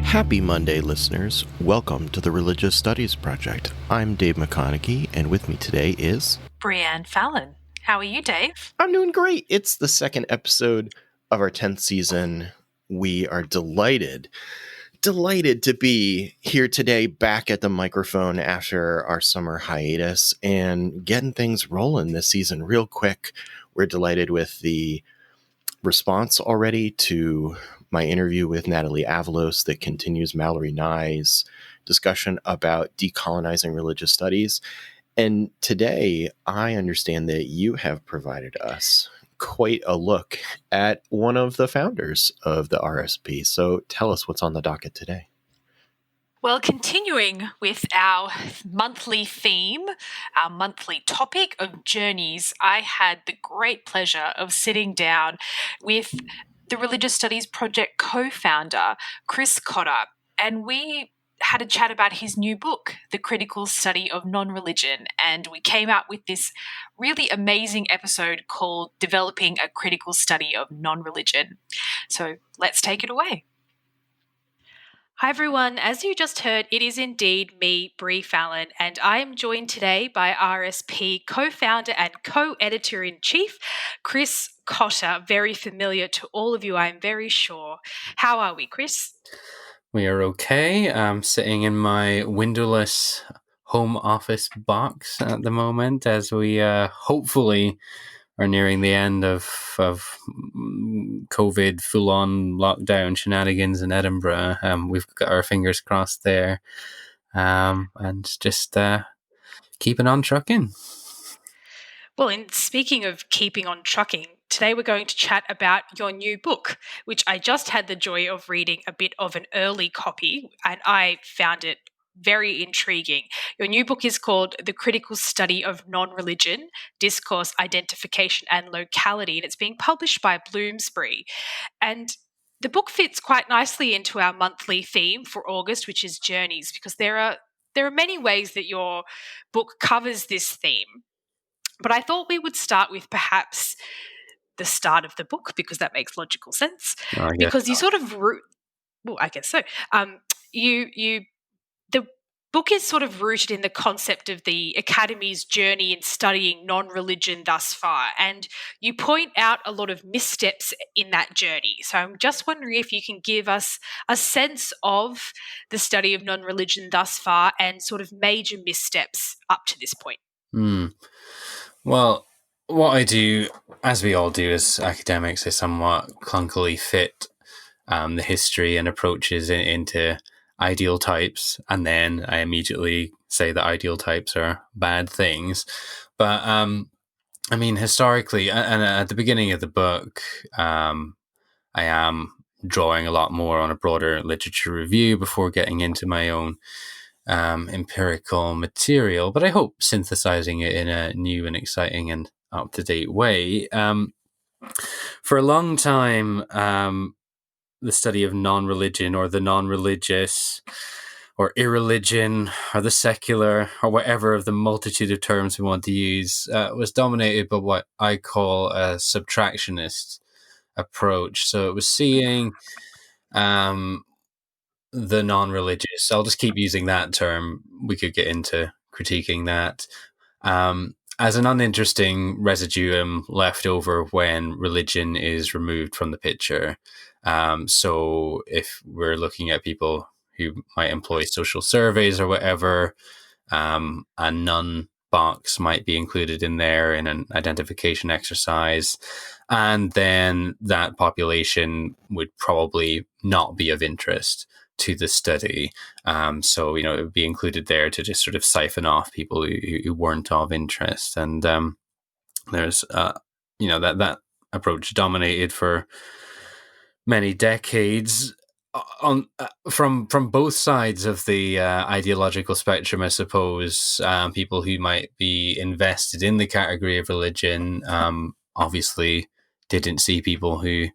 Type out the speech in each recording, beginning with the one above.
Happy Monday, listeners. Welcome to the Religious Studies Project. I'm Dave McConaughey, and with me today is... Breann Fallon. How are you, Dave? I'm doing great. It's the second episode of our 10th season. We are delighted to be here today, back at the microphone after our summer hiatus and getting things rolling this season real quick. We're delighted with the response already to my interview with Natalie Avalos that continues Mallory Nye's discussion about decolonizing religious studies. And today, I understand that you have provided us quite a look at one of the founders of the RSP. So tell us what's on the docket today. Well, continuing with our monthly theme, our monthly topic of journeys, I had the great pleasure of sitting down with the Religious Studies Project co-founder, Chris Cotter, and we had a chat about his new book, The Critical Study of Non-Religion, and we came out with this really amazing episode called Developing a Critical Study of Non-Religion. So let's take it away. Hi everyone, as you just heard, it is indeed me, Breann Fallon, and I am joined today by RSP co-founder and co-editor-in-chief, Chris Cotter, very familiar to all of you, I'm very sure. How are we, Chris? We are okay. I'm sitting in my windowless home office box at the moment as we hopefully are nearing the end of COVID full-on lockdown shenanigans in Edinburgh. We've got our fingers crossed there, and just keeping on trucking. Well, in speaking of keeping on trucking, today we're going to chat about your new book, which I just had the joy of reading a bit of an early copy, and I found it very intriguing. Your new book is called The Critical Study of Non-Religion, Discourse, Identification and Locality, and it's being published by Bloomsbury. And the book fits quite nicely into our monthly theme for August, which is journeys, because there are many ways that your book covers this theme. But I thought we would start with perhaps the start of the book, because that makes logical sense. Because you sort of I guess so. The book is sort of rooted in the concept of the Academy's journey in studying non-religion thus far, and you point out a lot of missteps in that journey. So I'm just wondering if you can give us a sense of the study of non-religion thus far and sort of major missteps up to this point. Well, what I do, as we all do as academics, is somewhat clunkily fit the history and approaches into ideal types, and then I immediately say that ideal types are bad things. But I mean, historically, and at the beginning of the book, I am drawing a lot more on a broader literature review before getting into my own empirical material, but I hope synthesizing it in a new and exciting and up-to-date way. For a long time, the study of non-religion or the non-religious or irreligion or the secular or whatever of the multitude of terms we want to use was dominated by what I call a subtractionist approach. So it was seeing the non-religious. I'll just keep using that term. We could get into critiquing that as an uninteresting residuum left over when religion is removed from the picture. So if we're looking at people who might employ social surveys or whatever, a none box might be included in there in an identification exercise, and then that population would probably not be of interest to the study. So, it would be included there to just sort of siphon off people who weren't of interest. And there's, that approach dominated for many decades from both sides of the ideological spectrum, I suppose. People who might be invested in the category of religion obviously didn't see people who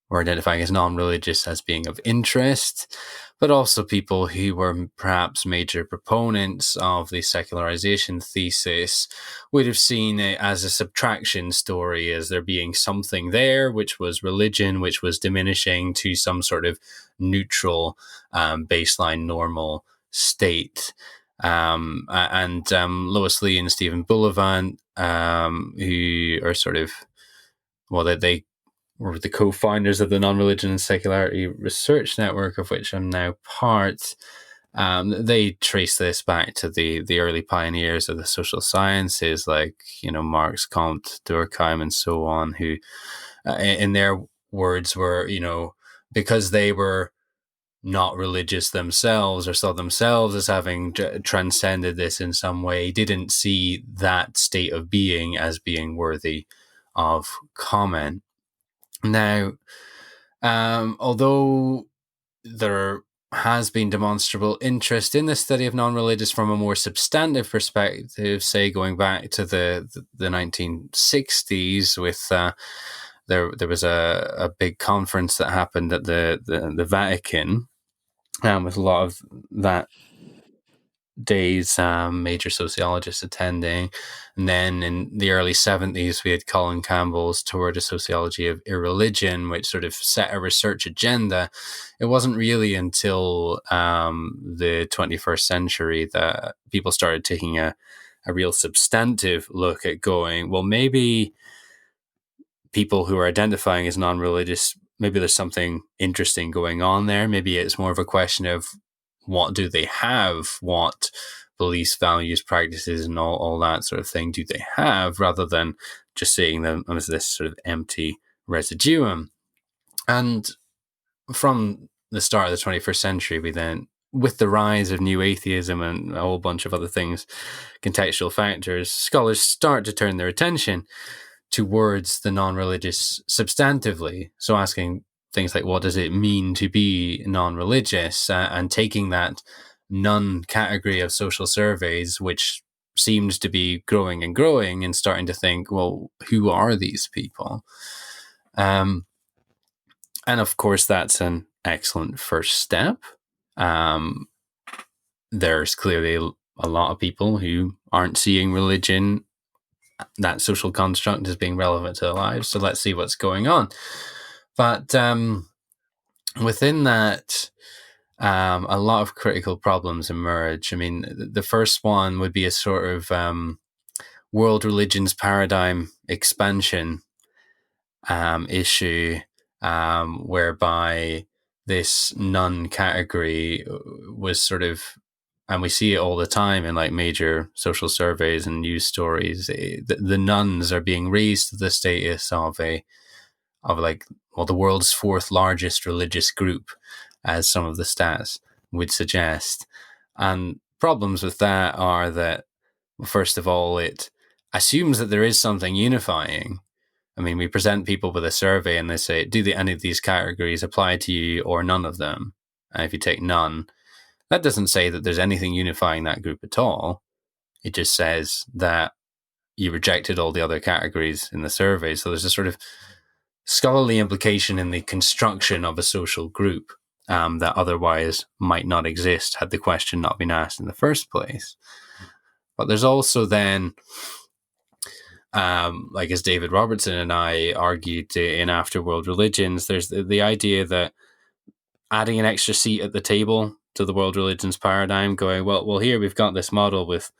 were identifying as non-religious as being of interest, but also people who were perhaps major proponents of the secularization thesis would have seen it as a subtraction story, as there being something there, which was religion, which was diminishing to some sort of neutral baseline normal state. And Lois Lee and Stephen Bullivant, who are sort of, well, they were the co-founders of the Non-Religion and Secularity Research Network, of which I'm now part. They trace this back to the early pioneers of the social sciences, like, Marx, Comte, Durkheim, and so on, who, in their words, were, because they were not religious themselves or saw themselves as having transcended this in some way, didn't see that state of being as being worthy of comment. Now, although there has been demonstrable interest in the study of non-religious from a more substantive perspective, say going back to the 1960s with there was a big conference that happened at the Vatican, with a lot of that day's major sociologists attending. And then in the early 70s, we had Colin Campbell's Toward a Sociology of Irreligion, which sort of set a research agenda. It wasn't really until the 21st century that people started taking a real substantive look at going, well, maybe people who are identifying as non-religious, maybe there's something interesting going on there. Maybe it's more of a question of what do they have, what beliefs, values, practices, and all that sort of thing do they have, rather than just seeing them as this sort of empty residuum. And from the start of the 21st century, we then, with the rise of new atheism and a whole bunch of other things, contextual factors, scholars start to turn their attention towards the non-religious substantively. So asking things like, what does it mean to be non-religious? And taking that none category of social surveys, which seems to be growing and growing, and starting to think, well, who are these people? And of course, that's an excellent first step. There's clearly a lot of people who aren't seeing religion, that social construct, as being relevant to their lives. So let's see what's going on. But within that, a lot of critical problems emerge. I mean, the first one would be a sort of world religions paradigm expansion issue, whereby this none category was sort of, and we see it all the time in like major social surveys and news stories, the nuns are being raised to the status of the world's fourth largest religious group, as some of the stats would suggest. And problems with that are that, first of all, it assumes that there is something unifying. I mean, we present people with a survey and they say, do any of these categories apply to you or none of them? And if you take none, that doesn't say that there's anything unifying that group at all. It just says that you rejected all the other categories in the survey. So there's a sort of scholarly implication in the construction of a social group that otherwise might not exist had the question not been asked in the first place. But there's also then, like as David Robertson and I argued in After World Religions, there's the idea that adding an extra seat at the table to the world religions paradigm, going, well, here we've got this model with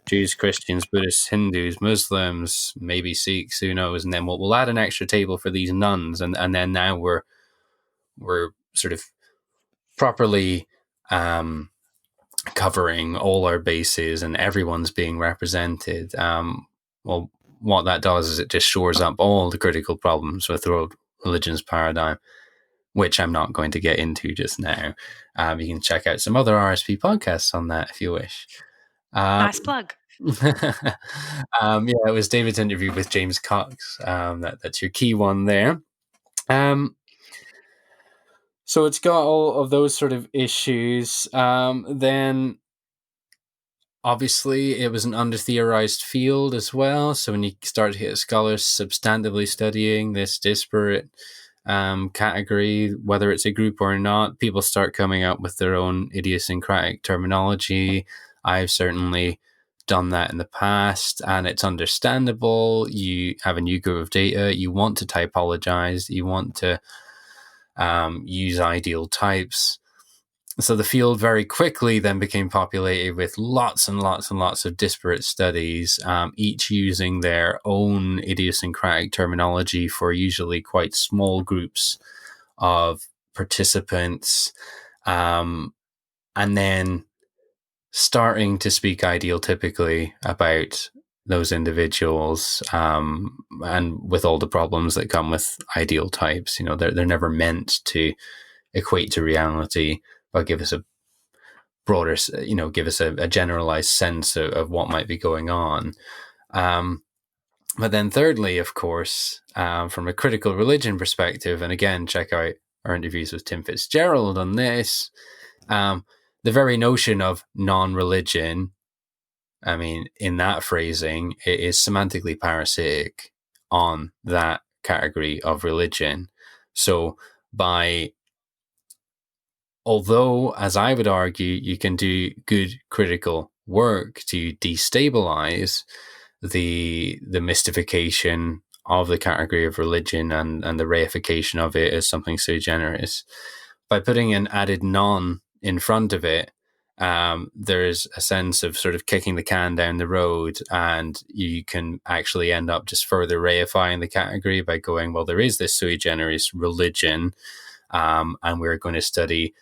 Jews, Christians, Buddhists, Hindus, Muslims, maybe Sikhs, who knows, and then we'll add an extra table for these nuns, and then now we're sort of properly covering all our bases and everyone's being represented. Well, what that does is it just shores up all the critical problems with the world religions paradigm, which I'm not going to get into just now. You can check out some other RSP podcasts on that if you wish. Nice plug. Yeah, it was David's interview with James Cox. That's your key one there. So it's got all of those sort of issues. Then obviously it was an under-theorized field as well. So when you start to get scholars substantively studying this disparate category, whether it's a group or not. People start coming up with their own idiosyncratic terminology. I've certainly done that in the past, and it's understandable. You have a new group of data, you want to typologize, you want to use ideal types. So the field very quickly then became populated with lots and lots and lots of disparate studies, each using their own idiosyncratic terminology for usually quite small groups of participants, and then starting to speak ideotypically about those individuals, and with all the problems that come with ideal types. They're never meant to equate to reality, but give us a broader, give us a generalized sense of what might be going on. But then thirdly, of course, from a critical religion perspective, and again, check out our interviews with Tim Fitzgerald on this, the very notion of non-religion, I mean, in that phrasing, it is semantically parasitic on that category of religion. So although, as I would argue, you can do good critical work to destabilize the mystification of the category of religion and the reification of it as something sui generis, by putting an added non in front of it, there's a sense of sort of kicking the can down the road, and you can actually end up just further reifying the category by going, well, there is this sui generis religion, and we're going to study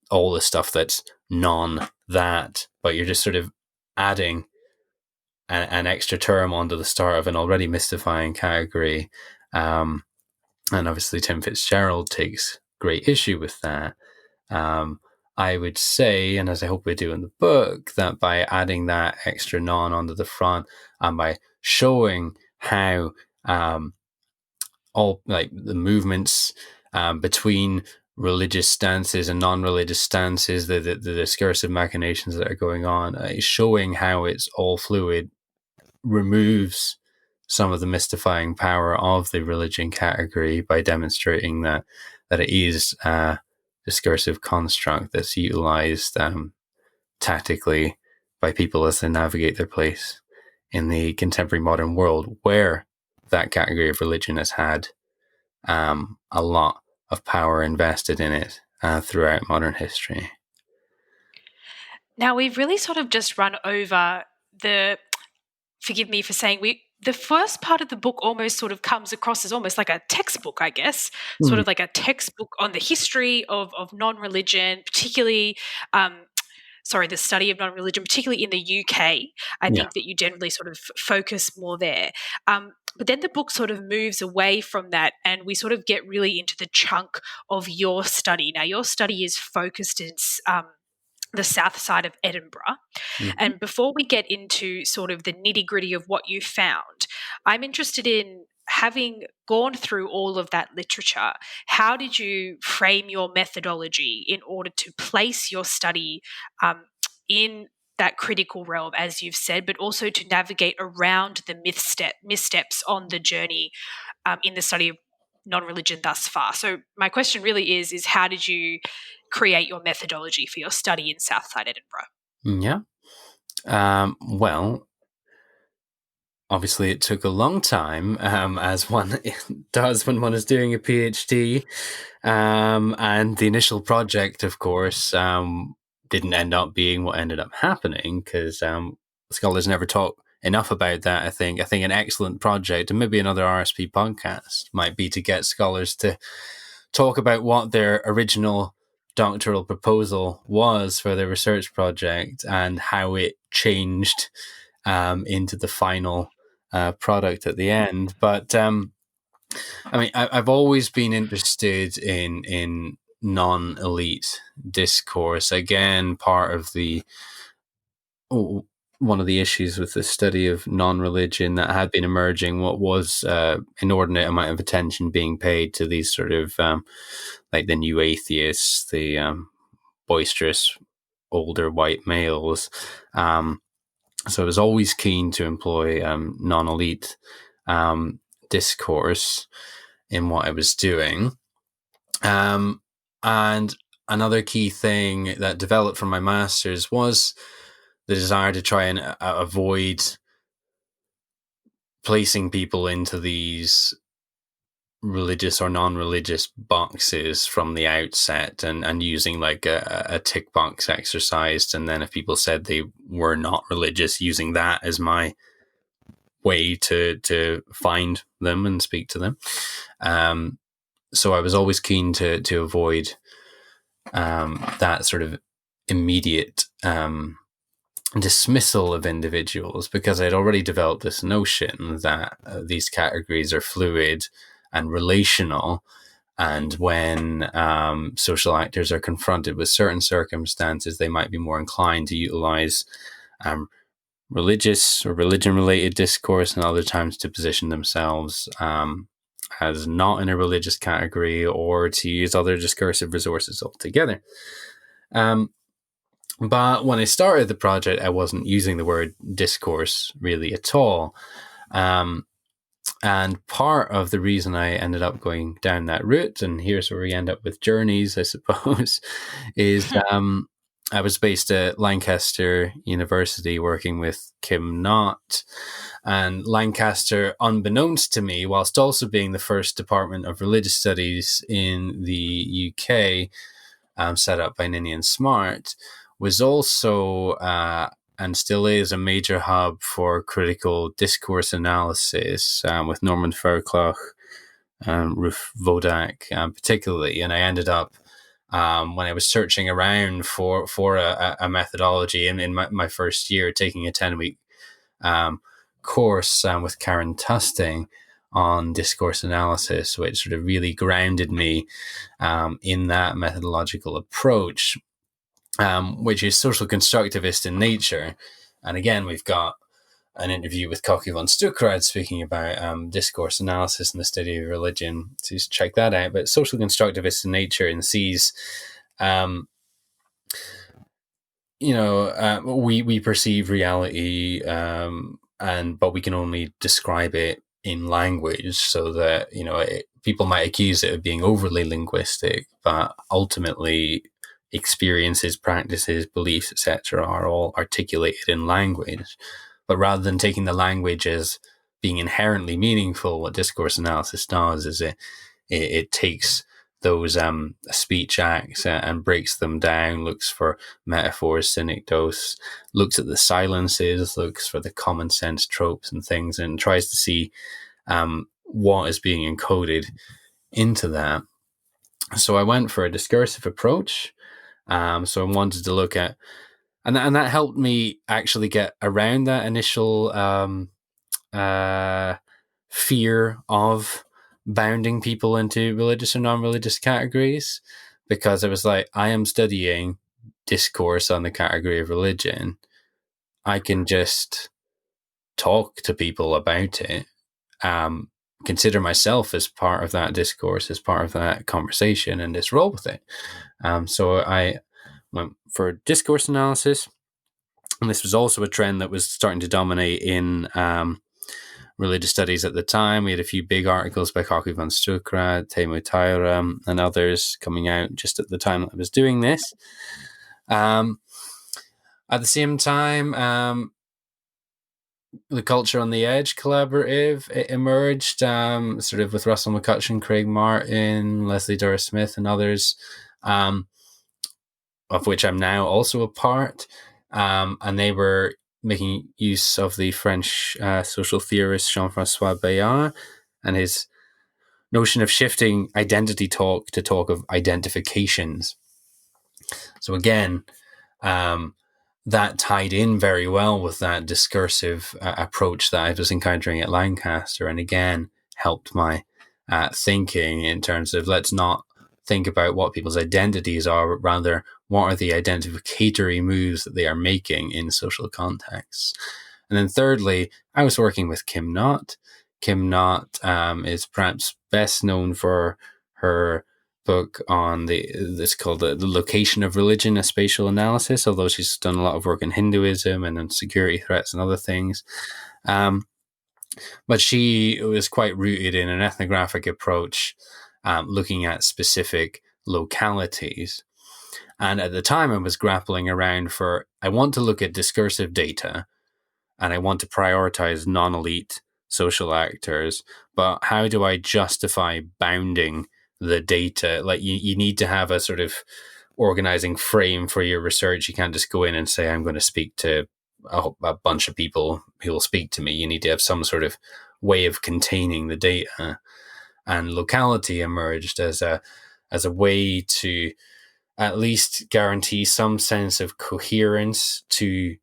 all the stuff that's non that, but you're just sort of adding an extra term onto the start of an already mystifying category. And obviously Tim Fitzgerald takes great issue with that. I would say, and as I hope we do in the book, that by adding that extra non onto the front, and by showing how all like the movements between religious stances and non-religious stances, the discursive machinations that are going on, showing how it's all fluid, removes some of the mystifying power of the religion category by demonstrating that it is a discursive construct that's utilized tactically by people as they navigate their place in the contemporary modern world, where that category of religion has had a lot of power invested in it throughout modern history. Now, we've really sort of just run over forgive me for saying the first part of the book almost sort of comes across as almost like a textbook, I guess, sort of like a textbook on the history of non-religion, particularly, the study of non-religion, particularly in the UK. I think that you generally sort of focus more there. But then the book sort of moves away from that, and we sort of get really into the chunk of your study. Now, your study is focused in the south side of Edinburgh. Mm-hmm. And before we get into sort of the nitty-gritty of what you found, I'm interested in, having gone through all of that literature, how did you frame your methodology in order to place your study in that critical realm, as you've said, but also to navigate around the missteps on the journey in the study of non-religion thus far? So my question really is how did you create your methodology for your study in Southside Edinburgh? Yeah. Well, obviously it took a long time, as one does when one is doing a PhD. And the initial project, of course, didn't end up being what ended up happening, because scholars never talk enough about that. I think an excellent project, and maybe another RSP podcast, might be to get scholars to talk about what their original doctoral proposal was for their research project and how it changed into the final product at the end. But I mean, I've always been interested in non-elite discourse. Again, part of one of the issues with the study of non-religion that had been emerging, what was inordinate amount of attention being paid to these sort of like the new atheists, the boisterous older white males. So I was always keen to employ non-elite discourse. in what I was doing. And another key thing that developed from my master's was the desire to try and avoid placing people into these religious or non-religious boxes from the outset, and using like a tick box exercise. And then if people said they were not religious, using that as my way to find them and speak to them. So I was always keen to avoid that sort of immediate dismissal of individuals, because I'd already developed this notion that these categories are fluid and relational. And when social actors are confronted with certain circumstances, they might be more inclined to utilize religious or religion-related discourse, and other times to position themselves as not in a religious category, or to use other discursive resources altogether. But when I started the project, I wasn't using the word discourse really at all. And part of the reason I ended up going down that route, and here's where we end up with journeys, I suppose, is I was based at Lancaster University working with Kim Knott. And Lancaster, unbeknownst to me, whilst also being the first department of religious studies in the UK, set up by Ninian Smart, was also and still is a major hub for critical discourse analysis, with Norman Fairclough and Ruth Vodak particularly. And I ended up, when I was searching around for a methodology in my first year, taking a 10-week course with Karen Tusting on discourse analysis, which sort of really grounded me in that methodological approach, which is social constructivist in nature. And again, we've got an interview with Koki von Stuckrad speaking about discourse analysis and the study of religion. So just check that out. But social constructivist in nature, and sees, we perceive reality, but we can only describe it in language, so that people might accuse it of being overly linguistic, but ultimately experiences, practices, beliefs, etc., are all articulated in language. But rather than taking the language as being inherently meaningful, what discourse analysis does is it takes those speech acts and breaks them down, looks for metaphors, synecdoches, looks at the silences, looks for the common sense tropes and things, and tries to see what is being encoded into that. So I went for a discursive approach. So I wanted to look at, and that helped me actually get around that initial fear of bounding people into religious or non-religious categories, because I was like, I am studying discourse on the category of religion. I can just talk to people about it, consider myself as part of that discourse, as part of that conversation, and just roll with it. So I went for discourse analysis, and this was also a trend that was starting to dominate in religious studies at the time. We had a few big articles by Koki von Stuckrad, Teemu Taira, and others coming out just at the time that I was doing this. At the same time, the Culture on the Edge collaborative, it emerged, sort of with Russell McCutcheon, Craig Martin, Leslie Doris Smith, and others, of which I'm now also a part. And they were making use of the French social theorist Jean-François Bayard and his notion of shifting identity talk to talk of identifications. So again, that tied in very well with that discursive approach that I was encountering at Lancaster, and again helped my thinking in terms of, let's not think about what people's identities are, but rather what are the identificatory moves that they are making in social contexts. And then thirdly, I was working with Kim Knott. Kim Knott is perhaps best known for her book on this called the Location of Religion, a Spatial Analysis, although she's done a lot of work in Hinduism and on security threats and other things. But she was quite rooted in an ethnographic approach, looking at specific localities. And at the time, I was grappling around I want to look at discursive data, and I want to prioritize non-elite social actors, but how do I justify bounding the data? Like, you need to have a sort of organizing frame for your research. You can't just go in and say, I'm going to speak to a bunch of people who will speak to me. You need to have some sort of way of containing the data. And locality emerged as a way to at least guarantee some sense of coherence to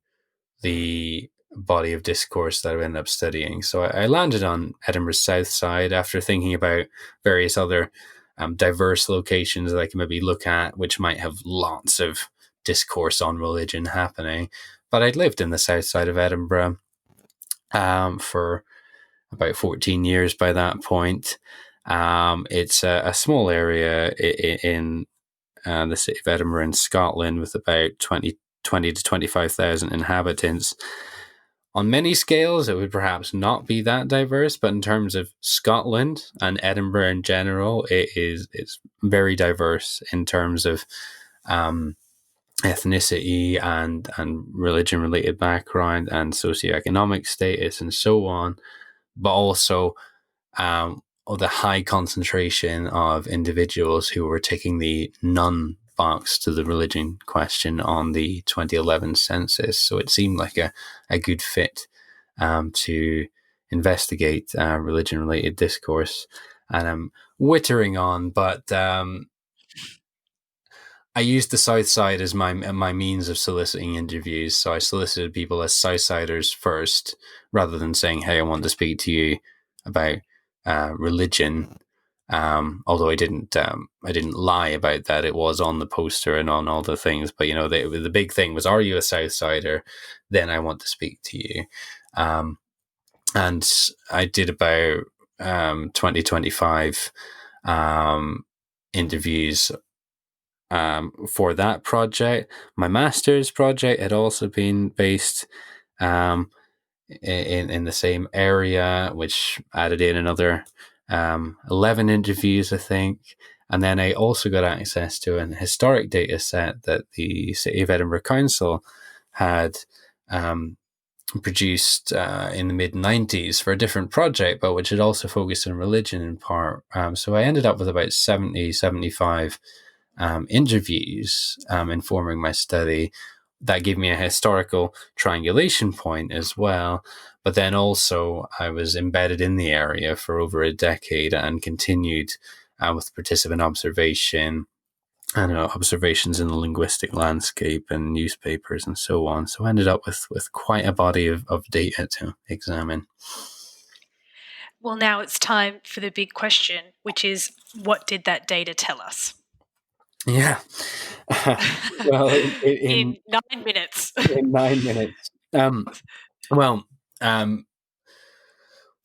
the body of discourse that I ended up studying. So I landed on Edinburgh's south side after thinking about various other diverse locations that I can maybe look at, which might have lots of discourse on religion happening. But I'd lived in the south side of Edinburgh for about 14 years by that point. It's a small area in the city of Edinburgh in Scotland with about 20 to 25,000 inhabitants. On many scales, it would perhaps not be that diverse, but in terms of Scotland and Edinburgh in general, it's very diverse in terms of ethnicity and religion-related background and socioeconomic status and so on, but also the high concentration of individuals who were taking the none box to the religion question on the 2011 census. So it seemed like a good fit to investigate religion-related discourse. And I'm wittering on, but I used the South Side as my means of soliciting interviews. So I solicited people as Southsiders first, rather than saying, "Hey, I want to speak to you about religion." Although I didn't lie about that. It was on the poster and on all the things. But the big thing was, "Are you a Southsider? Then I want to speak to you." And I did about 20-25 interviews for that project. My master's project had also been based in the same area, which added in another 11 interviews, I think. And then I also got access to an historic data set that the City of Edinburgh Council had produced in the mid-90s for a different project, but which had also focused on religion in part. So I ended up with about 75 interviews informing my study. That gave me a historical triangulation point as well. But then also I was embedded in the area for over a decade and continued with participant observation and observations in the linguistic landscape and newspapers and so on. So I ended up with quite a body of data to examine. Well, now it's time for the big question, which is, what did that data tell us? Yeah. Well, in 9 minutes. In 9 minutes. Well, one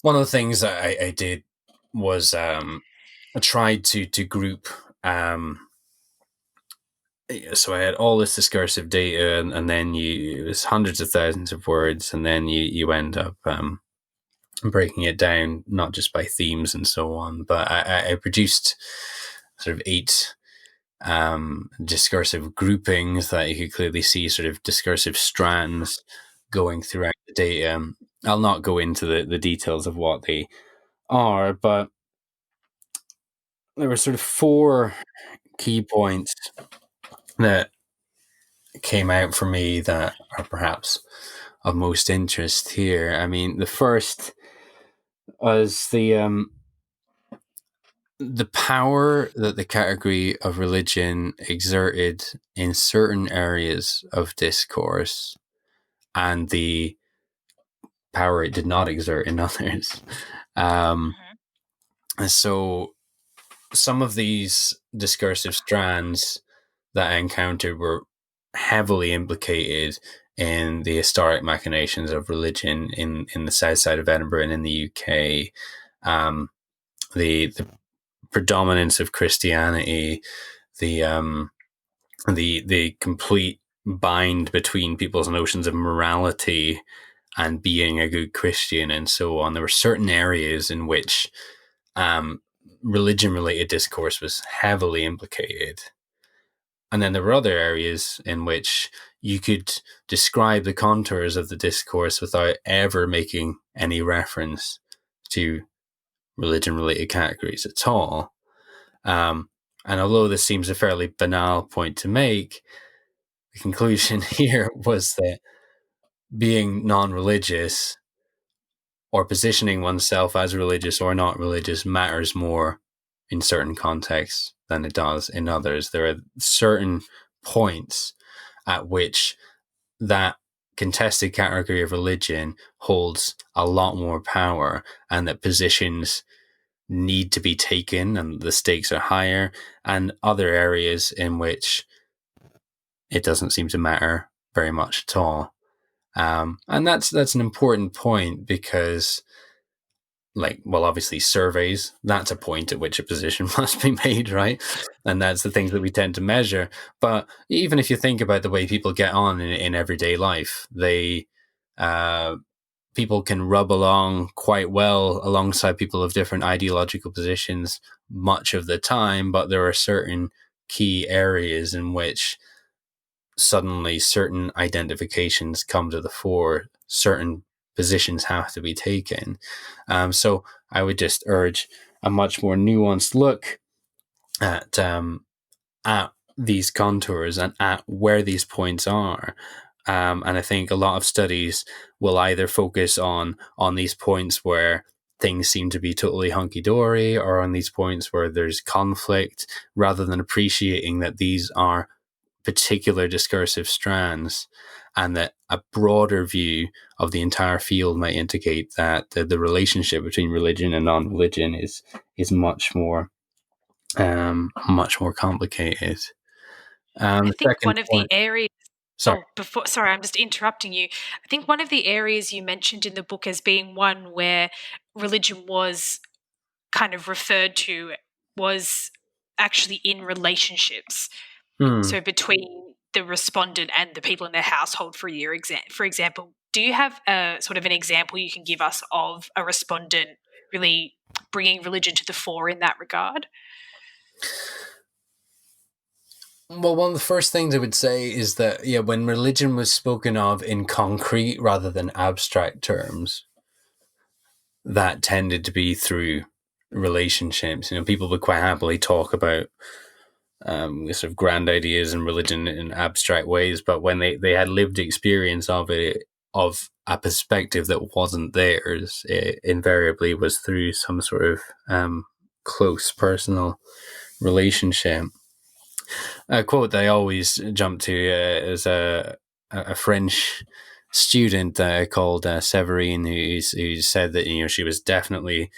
of the things that I did was I tried to group. So I had all this discursive data, and then it was hundreds of thousands of words, and then you end up breaking it down not just by themes and so on. But I produced sort of 8 discursive groupings that you could clearly see, sort of discursive strands going throughout the data. I'll not go into the details of what they are, but there were sort of 4 key points that came out for me that are perhaps of most interest here. I mean, the first was the power that the category of religion exerted in certain areas of discourse and the power it did not exert in others. So some of these discursive strands that I encountered were heavily implicated in the historic machinations of religion in the south side of Edinburgh and in the UK. The predominance of Christianity, the complete bind between people's notions of morality and being a good Christian and so on. There were certain areas in which religion-related discourse was heavily implicated. And then there were other areas in which you could describe the contours of the discourse without ever making any reference to religion-related categories at all. And although this seems a fairly banal point to make, the conclusion here was that being non-religious or positioning oneself as religious or not religious matters more in certain contexts than it does in others. There are certain points at which that contested category of religion holds a lot more power, and that positions need to be taken and the stakes are higher, and other areas in which it doesn't seem to matter very much at all. And that's an important point because, obviously surveys, that's a point at which a position must be made, right? And that's the things that we tend to measure. But even if you think about the way people get on in everyday life, people can rub along quite well alongside people of different ideological positions much of the time, but there are certain key areas in which suddenly certain identifications come to the fore, certain positions have to be taken. So I would just urge a much more nuanced look at these contours and at where these points are. And I think a lot of studies will either focus on these points where things seem to be totally hunky-dory, or on these points where there's conflict, rather than appreciating that these are particular discursive strands, and that a broader view of the entire field might indicate that the relationship between religion and non-religion is much more complicated. I The think second one of the point. areas. Sorry. Sorry, I'm just interrupting you. I think one of the areas you mentioned in the book as being one where religion was kind of referred to was actually in relationships. So between the respondent and the people in their household, for example, do you have a sort of an example you can give us of a respondent really bringing religion to the fore in that regard? Well, one of the first things I would say is that, when religion was spoken of in concrete rather than abstract terms, that tended to be through relationships. People would quite happily talk about sort of grand ideas and religion in abstract ways, but when they had lived experience of it, of a perspective that wasn't theirs, it invariably was through some sort of close personal relationship. A quote that I always jump to is a French student called Severine, who said that she was definitely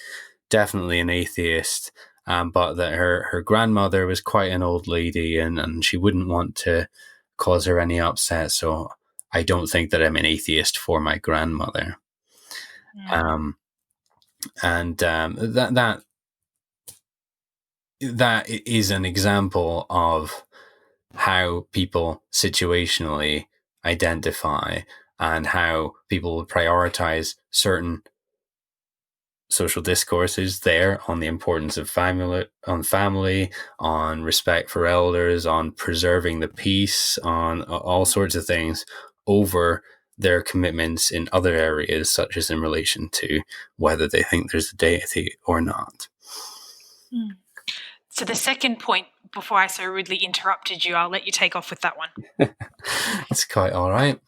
an atheist, but that her grandmother was quite an old lady, and she wouldn't want to cause her any upset. So I don't think that I'm an atheist for my grandmother. That is an example of how people situationally identify and how people would prioritize certain social discourses there on the importance of family, on respect for elders, on preserving the peace, on all sorts of things over their commitments in other areas, such as in relation to whether they think there's a deity or not. So the second point, before I so rudely interrupted you, I'll let you take off with that one. It's quite all right.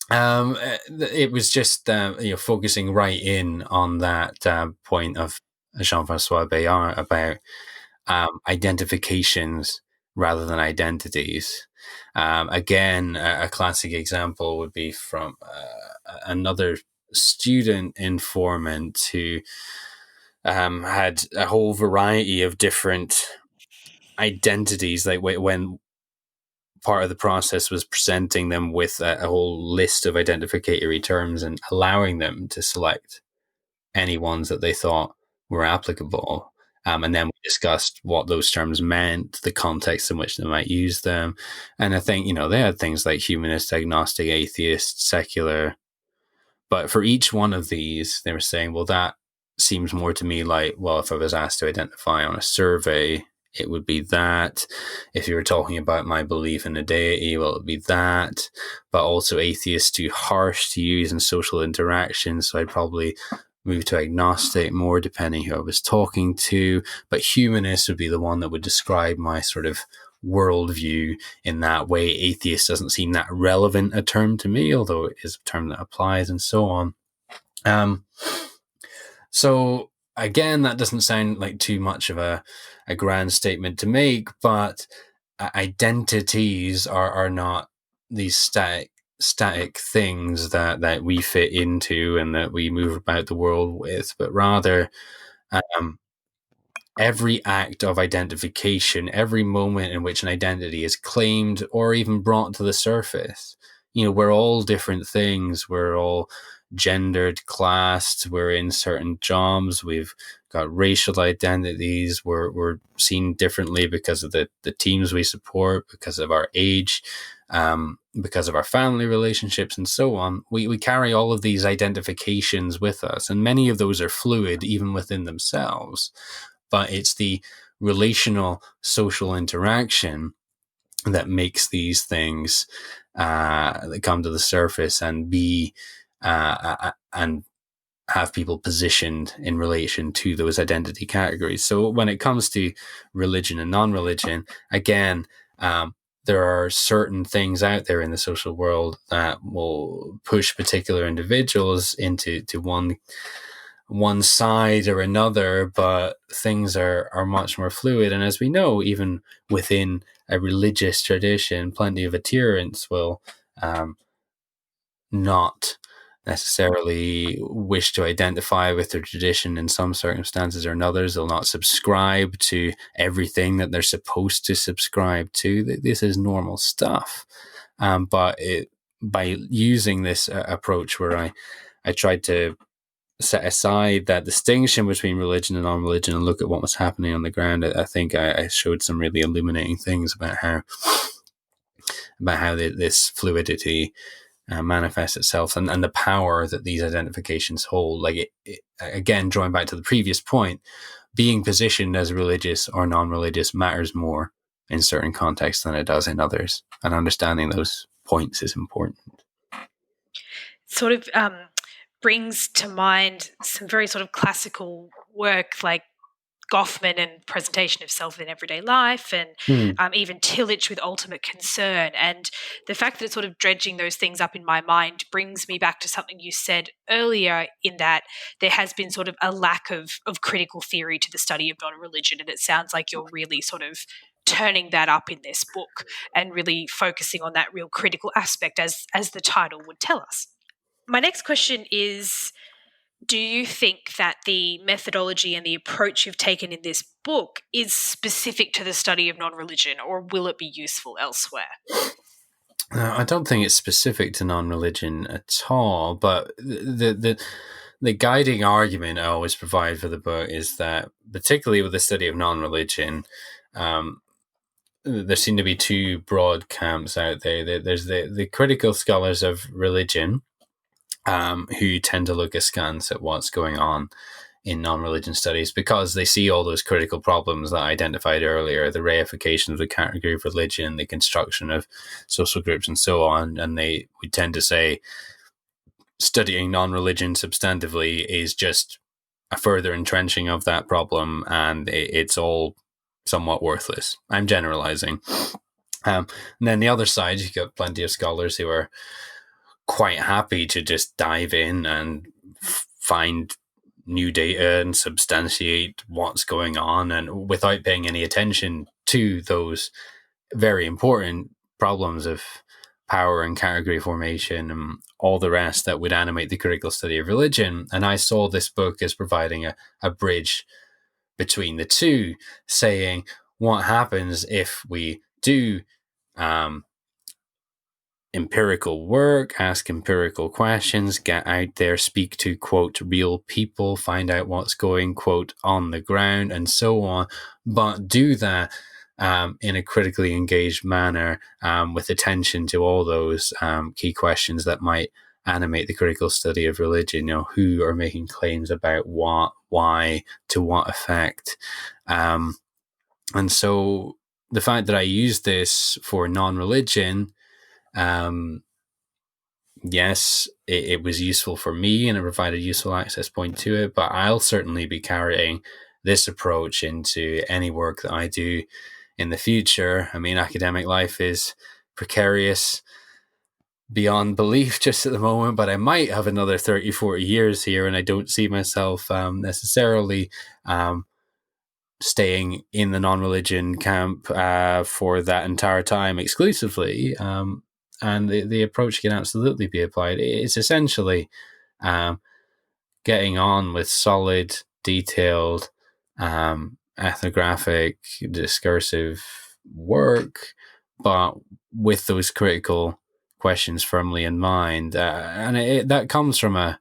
It was just focusing right in on that point of Jean-François Bayard about identifications rather than identities. Again, a classic example would be from another student informant who had a whole variety of different identities. Like when part of the process was presenting them with a whole list of identificatory terms and allowing them to select any ones that they thought were applicable. And then we discussed what those terms meant, the context in which they might use them. And I think, they had things like humanist, agnostic, atheist, secular, But for each one of these, they were saying, well, that seems more to me like, well, if I was asked to identify on a survey, it would be that. If you were talking about my belief in a deity, well, it would be that. But also atheist, too harsh to use in social interactions, so I'd probably move to agnostic more, depending who I was talking to. But humanist would be the one that would describe my sort of worldview in that way. Atheist doesn't seem that relevant a term to me, although it is a term that applies, and so on. So again, that doesn't sound like too much of a grand statement to make, but identities are not these static things that we fit into and that we move about the world with, but rather every act of identification, every moment in which an identity is claimed or even brought to the surface. We're all different things. We're all gendered, classed. We're in certain jobs. We've got racial identities. We're seen differently because of the teams we support, because of our age, because of our family relationships, and so on. We carry all of these identifications with us, and many of those are fluid even within themselves. But it's the relational social interaction that makes these things that come to the surface and be and have people positioned in relation to those identity categories. So when it comes to religion and non-religion, again, there are certain things out there in the social world that will push particular individuals into one side or another, but things are much more fluid. And as we know, even within a religious tradition, plenty of adherents will not necessarily wish to identify with their tradition in some circumstances or in others. They'll not subscribe to everything that they're supposed to subscribe to. This is normal stuff. But by using this approach where I tried to set aside that distinction between religion and non-religion and look at what was happening on the ground, I think I showed some really illuminating things about how this fluidity manifests itself and the power that these identifications hold. Like it, again, drawing back to the previous point, being positioned as religious or non-religious matters more in certain contexts than it does in others, and understanding those points is important. Sort of brings to mind some very sort of classical work like Goffman and Presentation of Self in Everyday Life, and even Tillich with Ultimate Concern. And the fact that it's sort of dredging those things up in my mind brings me back to something you said earlier, in that there has been sort of a lack of critical theory to the study of non-religion. And it sounds like you're really sort of turning that up in this book and really focusing on that real critical aspect, as the title would tell us. My next question is, do you think that the methodology and the approach you've taken in this book is specific to the study of non-religion, or will it be useful elsewhere? I don't think it's specific to non-religion at all, but the guiding argument I always provide for the book is that, particularly with the study of non-religion, there seem to be two broad camps out there. There's the critical scholars of religion, who tend to look askance at what's going on in non-religion studies because they see all those critical problems that I identified earlier, the reification of the category of religion, the construction of social groups, and so on. And they would tend to say studying non-religion substantively is just a further entrenching of that problem, and it's all somewhat worthless. I'm generalizing. And then the other side, you've got plenty of scholars who are quite happy to just dive in and find new data and substantiate what's going on, and without paying any attention to those very important problems of power and category formation and all the rest that would animate the critical study of religion. And I saw this book as providing a bridge between the two, saying what happens if we do empirical work, ask empirical questions, get out there, speak to, quote, real people, find out what's going, quote, on the ground, and so on. But do that in a critically engaged manner, with attention to all those key questions that might animate the critical study of religion. Who are making claims about what, why, to what effect. And so the fact that I use this for non-religion, yes, it was useful for me and it provided a useful access point to it, but I'll certainly be carrying this approach into any work that I do in the future. I mean, academic life is precarious beyond belief just at the moment, but I might have another 30, 40 years here, and I don't see myself necessarily staying in the non-religion camp for that entire time exclusively. And the approach can absolutely be applied. It's essentially getting on with solid, detailed, ethnographic, discursive work, but with those critical questions firmly in mind. And that comes from a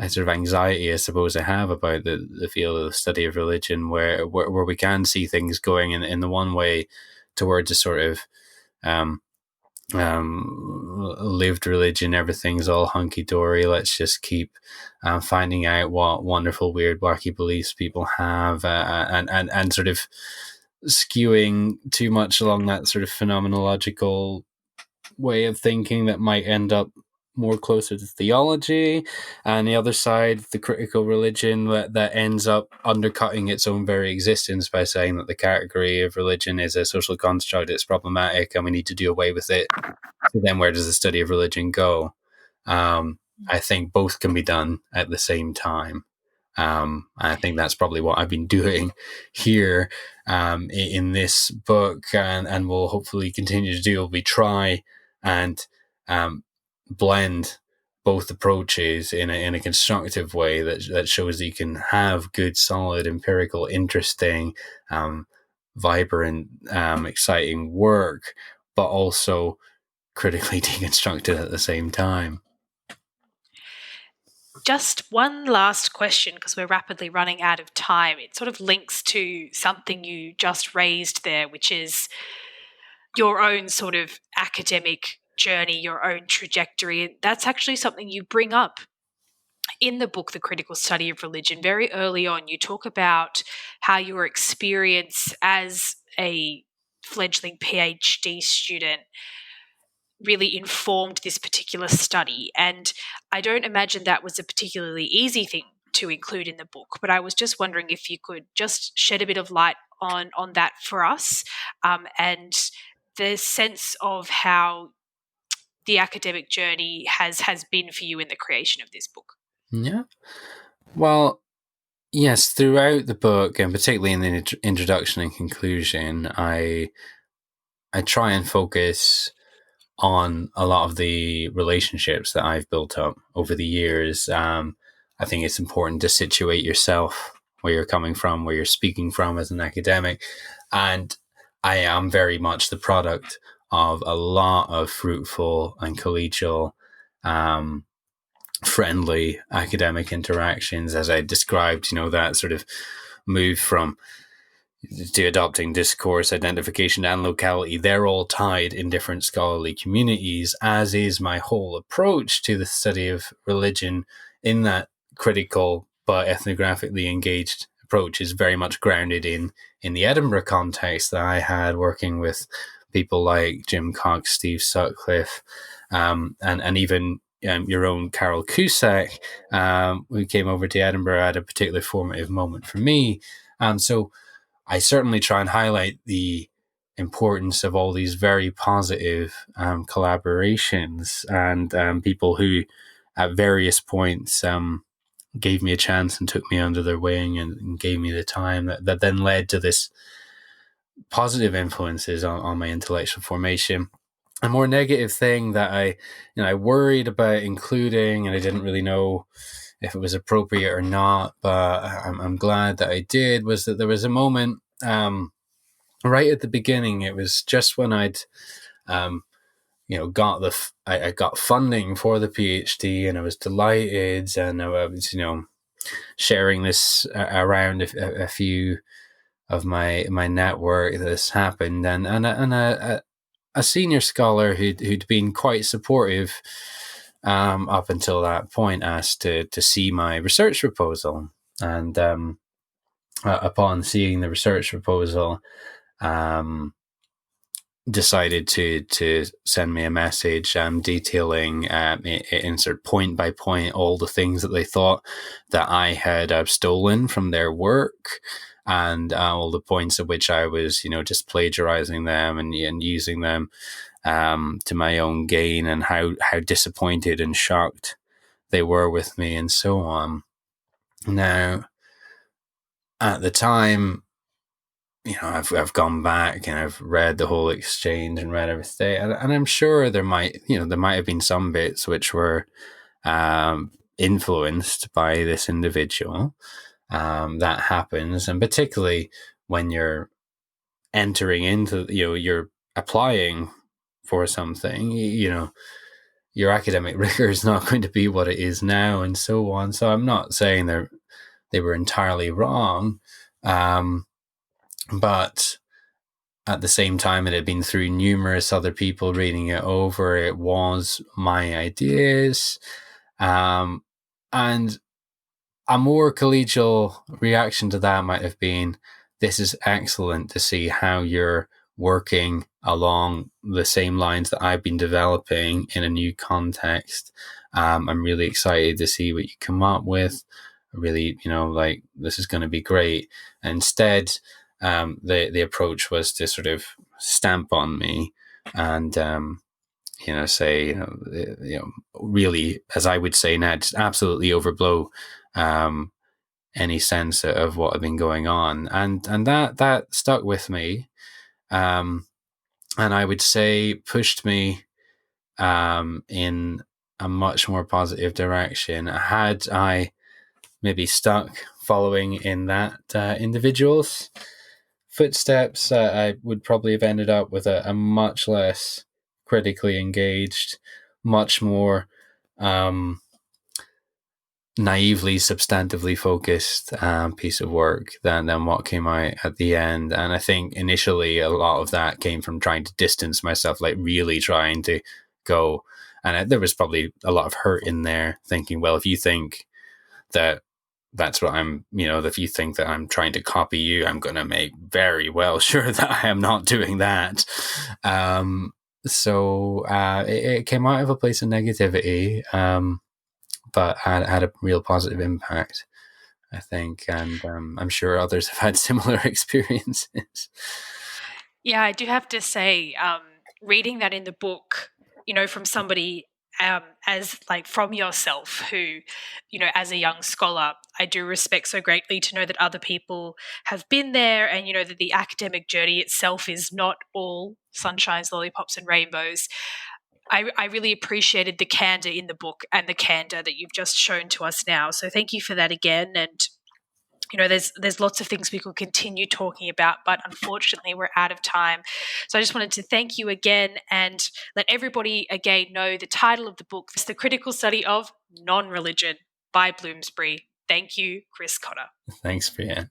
sort of anxiety, I suppose, I have about the field of the study of religion, where we can see things going in the one way towards a sort of lived religion. Everything's all hunky-dory. Let's just keep finding out what wonderful, weird, wacky beliefs people have, and sort of skewing too much along that sort of phenomenological way of thinking that might end up more closer to theology, and the other side, the critical religion that ends up undercutting its own very existence by saying that the category of religion is a social construct, it's problematic, and we need to do away with it. So then where does the study of religion go? I think both can be done at the same time. I think that's probably what I've been doing here in this book, and will hopefully continue to do. We try and blend both approaches in a constructive way that shows that you can have good, solid, empirical, interesting, vibrant, exciting work, but also critically deconstructed at the same time. Just one last question, because we're rapidly running out of time. It sort of links to something you just raised there, which is your own sort of academic journey, your own trajectory. That's actually something you bring up in the book, The Critical Study of Religion. Very early on, you talk about how your experience as a fledgling PhD student really informed this particular study. And I don't imagine that was a particularly easy thing to include in the book, but I was just wondering if you could just shed a bit of light on that for us, and the sense of how the academic journey has been for you in the creation of this book. Yeah. Well, yes, throughout the book, and particularly in the introduction and conclusion, I try and focus on a lot of the relationships that I've built up over the years. I think it's important to situate yourself where you're coming from, where you're speaking from as an academic. And I am very much the product of a lot of fruitful and collegial, friendly academic interactions, as I described, that sort of move from to adopting discourse, identification, and locality. They're all tied in different scholarly communities, as is my whole approach to the study of religion. In that critical but ethnographically engaged approach is very much grounded in the Edinburgh context that I had, working with people like Jim Cox, Steve Sutcliffe, and even your own Carol Cusack, who came over to Edinburgh at a particularly formative moment for me. So I certainly try and highlight the importance of all these very positive collaborations and people who at various points gave me a chance and took me under their wing and gave me the time that then led to this positive influences on my intellectual formation. A more negative thing that I worried about including, and I didn't really know if it was appropriate or not, but I'm glad that I did, was that there was a moment right at the beginning. It was just when I'd I got funding for the PhD, and I was delighted, and I was sharing this around a few of my network. This happened, and a senior scholar who'd been quite supportive up until that point, asked to see my research proposal. And upon seeing the research proposal, decided to send me a message detailing in sort of point by point all the things that they thought that I had stolen from their work, and all the points at which I was, just plagiarizing them and using them to my own gain, and how disappointed and shocked they were with me, and so on. Now, at the time, I've gone back and I've read the whole exchange and read everything, and I'm sure there might have been some bits which were influenced by this individual. That happens, and particularly when you're entering into, you're applying for something, your academic rigor is not going to be what it is now, and so on. So I'm not saying they were entirely wrong. But at the same time, it had been through numerous other people reading it over. It was my ideas. And a more collegial reaction to that might have been, this is excellent to see how you're working along the same lines that I've been developing in a new context. I'm really excited to see what you come up with. Really, this is going to be great. And instead, the approach was to sort of stamp on me and say really, as I would say now, just absolutely overblow any sense of what had been going on, and that stuck with me, and I would say pushed me in a much more positive direction. Had I maybe stuck following in that individual's footsteps, I would probably have ended up with a much less critically engaged, much more naively, substantively focused piece of work than what came out at the end. And I think initially a lot of that came from trying to distance myself, like really trying to go. And there was probably a lot of hurt in there, thinking, well, if you think that that's what I'm, if you think that I'm trying to copy you, I'm going to make very well sure that I am not doing that. So it came out of a place of negativity, but had a real positive impact, I think. And I'm sure others have had similar experiences. Yeah, I do have to say, reading that in the book, from somebody as like from yourself who, as a young scholar, I do respect so greatly to know that other people have been there, and, that the academic journey itself is not all sunshines, lollipops, and rainbows. I really appreciated the candor in the book and the candor that you've just shown to us now. So thank you for that again. And there's lots of things we could continue talking about, but unfortunately we're out of time. So I just wanted to thank you again and let everybody again know the title of the book is The Critical Study of Non-Religion by Bloomsbury. Thank you, Chris Cotter. Thanks, Breann.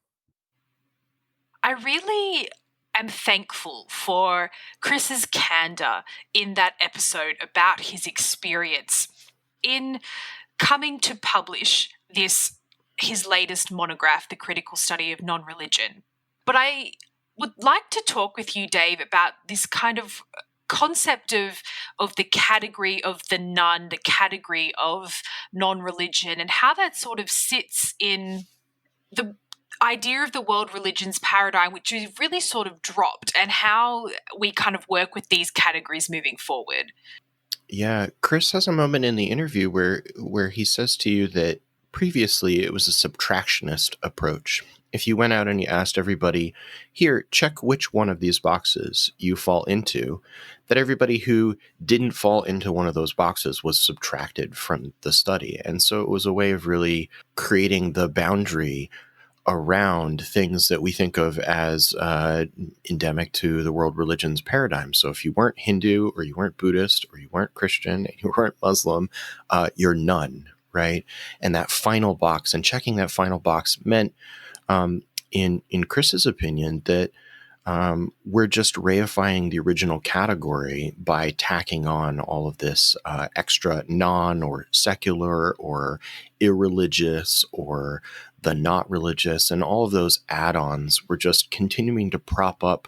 I really am thankful for Chris's candor in that episode about his experience in coming to publish his latest monograph, The Critical Study of Non-Religion. But I would like to talk with you, Dave, about this kind of concept of the category of the nun, the category of non-religion, and how that sort of sits in the idea of the world religions paradigm, which is really sort of dropped, and how we kind of work with these categories moving forward. Yeah, Chris has a moment in the interview where he says to you that previously it was a subtractionist approach. If you went out and you asked everybody, here, check which one of these boxes you fall into, that everybody who didn't fall into one of those boxes was subtracted from the study. And so it was a way of really creating the boundary around things that we think of as endemic to the world religions paradigm. So if you weren't Hindu, or you weren't Buddhist, or you weren't Christian, and you weren't Muslim, you're none, right? And that final box, and checking that final box meant, in Chris's opinion, that we're just reifying the original category by tacking on all of this extra non or secular or irreligious or the not religious, and all of those add-ons. We're just continuing to prop up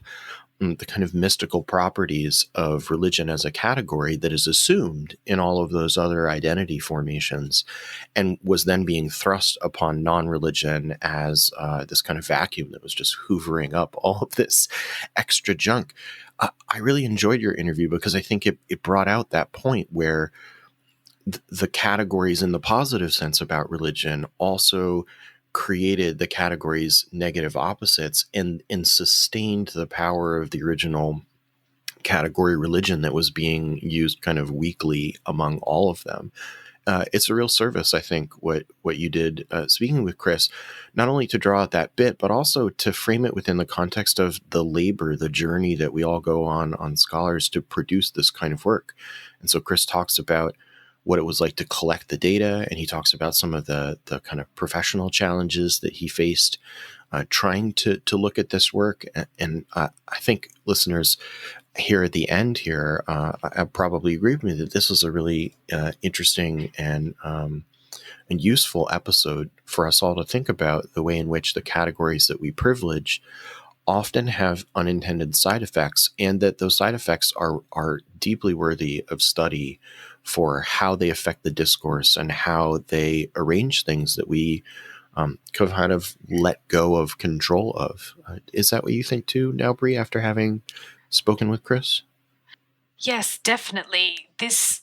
the kind of mystical properties of religion as a category that is assumed in all of those other identity formations, and was then being thrust upon non-religion as this kind of vacuum that was just hoovering up all of this extra junk. I really enjoyed your interview because I think it brought out that point where the categories in the positive sense about religion also created the categories negative opposites and sustained the power of the original category religion that was being used kind of weakly among all of them. It's a real service, I think, what you did speaking with Chris, not only to draw out that bit, but also to frame it within the context of the labor, the journey that we all go on scholars to produce this kind of work. And so Chris talks about what it was like to collect the data, and he talks about some of the kind of professional challenges that he faced trying to look at this work. And I think listeners here at the end here, I probably agree with me that this was a really interesting and useful episode for us all to think about the way in which the categories that we privilege often have unintended side effects, and that those side effects are deeply worthy of study for how they affect the discourse and how they arrange things that we kind of let go of control of. Is that what you think too now, Bree, after having spoken with Chris? Yes, definitely. This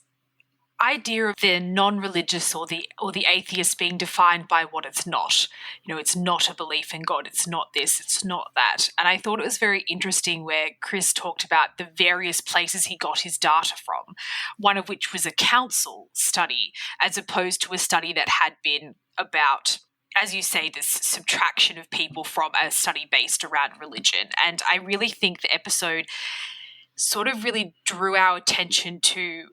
idea of the non-religious or the atheist being defined by what it's not. It's not a belief in God. It's not this. It's not that. And I thought it was very interesting where Chris talked about the various places he got his data from, one of which was a council study, as opposed to a study that had been about, as you say, this subtraction of people from a study based around religion. And I really think the episode sort of really drew our attention to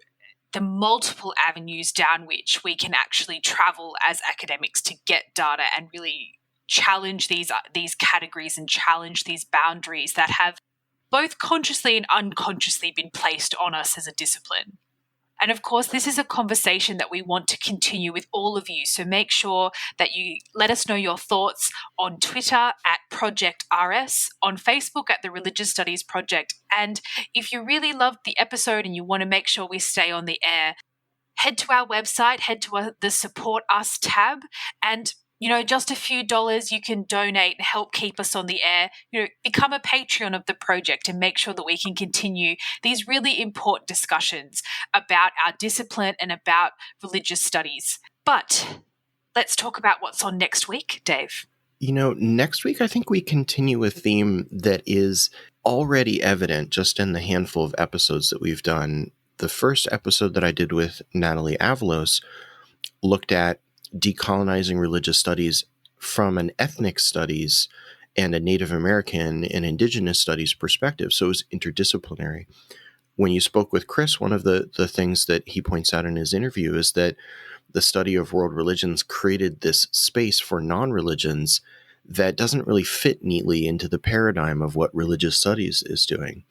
the multiple avenues down which we can actually travel as academics to get data and really challenge these categories and challenge these boundaries that have both consciously and unconsciously been placed on us as a discipline. And of course, this is a conversation that we want to continue with all of you. So make sure that you let us know your thoughts on Twitter at Project RS, on Facebook at the Religious Studies Project. And if you really loved the episode and you want to make sure we stay on the air, head to our website, head to the Support Us tab, and just a few dollars you can donate and help keep us on the air. Become a Patreon of the project and make sure that we can continue these really important discussions about our discipline and about religious studies. But let's talk about what's on next week, Dave. Next week, I think we continue a theme that is already evident just in the handful of episodes that we've done. The first episode that I did with Natalie Avalos looked at decolonizing religious studies from an ethnic studies and a Native American and indigenous studies perspective. So it was interdisciplinary. When you spoke with Chris, one of the things that he points out in his interview is that the study of world religions created this space for non-religions that doesn't really fit neatly into the paradigm of what religious studies is doing.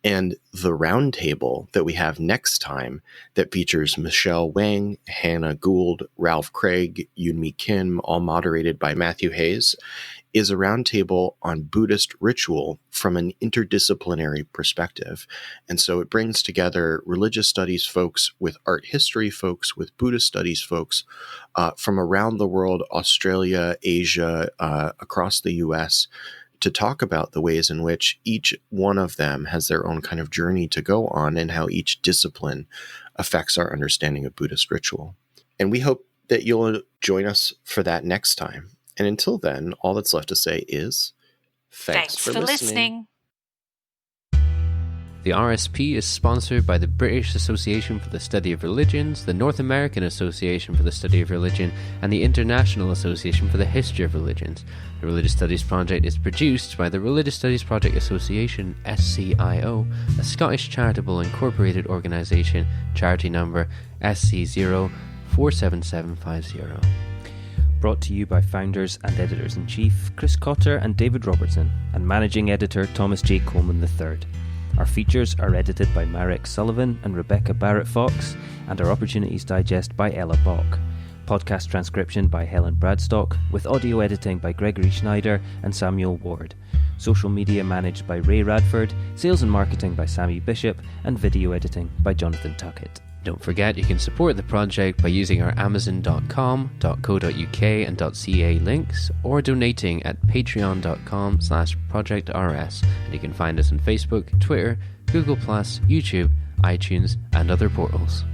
And the roundtable that we have next time that features Michelle Wang, Hannah Gould, Ralph Craig, Yoonmi Kim, all moderated by Matthew Hayes, is a roundtable on Buddhist ritual from an interdisciplinary perspective. And so it brings together religious studies folks with art history folks, with Buddhist studies folks from around the world, Australia, Asia, across the US, to talk about the ways in which each one of them has their own kind of journey to go on and how each discipline affects our understanding of Buddhist ritual. And we hope that you'll join us for that next time. And until then, all that's left to say is thanks for listening. The RSP is sponsored by the British Association for the Study of Religions, the North American Association for the Study of Religion, and the International Association for the History of Religions. The Religious Studies Project is produced by the Religious Studies Project Association, SCIO, a Scottish charitable incorporated organisation, charity number SC047750. brought to you by founders and editors-in-chief Chris Cotter and David Robertson, and managing editor Thomas J. Coleman III. Our features are edited by Marek Sullivan and Rebecca Barrett-Fox, and our Opportunities Digest by Ella Bock. Podcast transcription by Helen Bradstock, with audio editing by Gregory Schneider and Samuel Ward. Social media managed by Ray Radford, sales and marketing by Sammy Bishop, and video editing by Jonathan Tuckett. Don't forget you can support the project by using our amazon.com, .co.uk and .ca links, or donating at patreon.com/projectrs, and you can find us on Facebook, Twitter, Google+, YouTube, iTunes, and other portals.